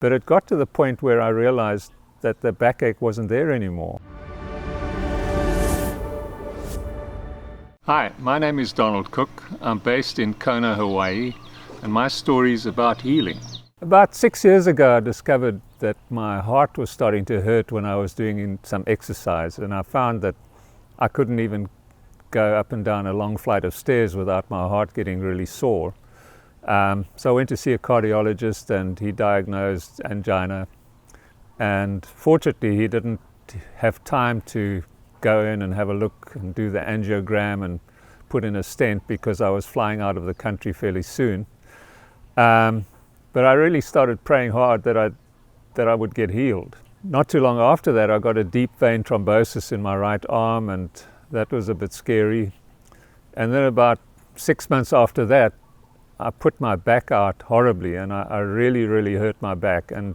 But it got to the point where I realized that the backache wasn't there anymore. Hi, my name is Donal Cook. I'm based in Kona, Hawaii, and my story is about healing. About 6 years ago, I discovered that my heart was starting to hurt when I was doing some exercise, and I found that I couldn't even go up and down a long flight of stairs without my heart getting really sore. So I went to see a cardiologist, and he diagnosed angina, and fortunately he didn't have time to go in and have a look and do the angiogram and put in a stent because I was flying out of the country fairly soon. But I really started praying hard that I would get healed. Not too long after that, I got a deep vein thrombosis in my right arm, and that was a bit scary. And then about 6 months after that, I put my back out horribly, and I really hurt my back, and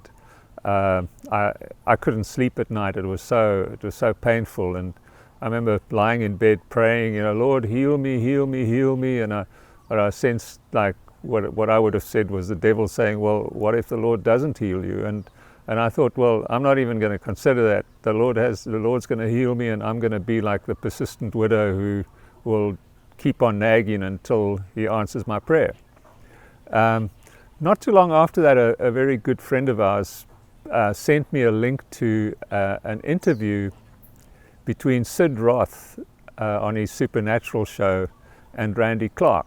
I couldn't sleep at night. It was so painful, and I remember lying in bed praying, Lord, heal me, heal me, heal me, and I sensed like what I would have said was the devil saying, well, what if the Lord doesn't heal you? And I thought, well, I'm not even going to consider that. The Lord's going to heal me, and I'm going to be like the persistent widow who will keep on nagging until he answers my prayer. Not too long after that, a very good friend of ours sent me a link to an interview between Sid Roth on his Supernatural show and Randy Clark.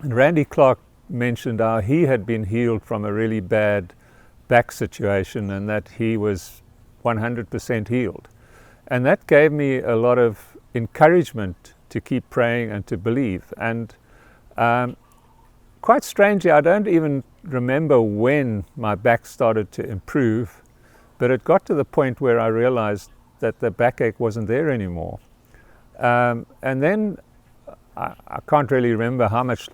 And Randy Clark mentioned how he had been healed from a really bad back situation, and that he was 100% healed. And that gave me a lot of encouragement to keep praying and to believe. And quite strangely, I don't even remember when my back started to improve, but it got to the point where I realized that the backache wasn't there anymore. And then I can't really remember how much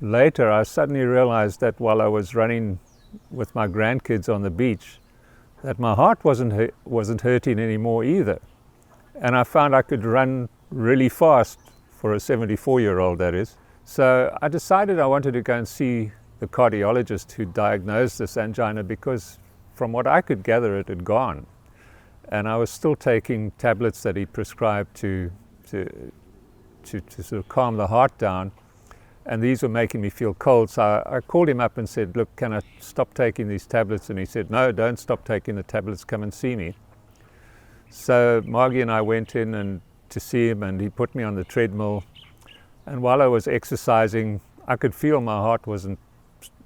later, I suddenly realized that while I was running with my grandkids on the beach, that my heart wasn't hurting anymore either. And I found I could run really fast for a 74-year-old, that is. So I decided I wanted to go and see the cardiologist who diagnosed this angina, because from what I could gather, it had gone. And I was still taking tablets that he prescribed to sort of calm the heart down, and these were making me feel cold. So I called him up and said, look, can I stop taking these tablets? And he said, no, don't stop taking the tablets, come and see me. So Margie and I went in and to see him, and he put me on the treadmill, and while I was exercising, I could feel my heart wasn't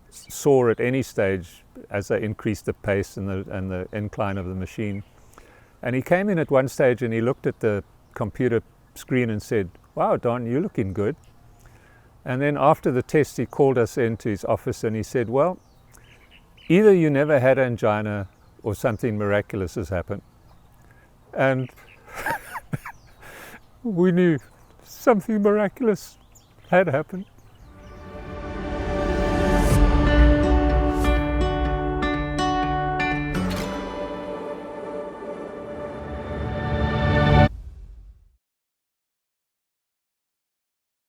sore at any stage as I increased the pace and the incline of the machine. And he came in at one stage and he looked at the computer screen and said, wow, Don, you're looking good. And then after the test, he called us into his office and he said, well, either you never had angina or something miraculous has happened. And we knew something miraculous had happened.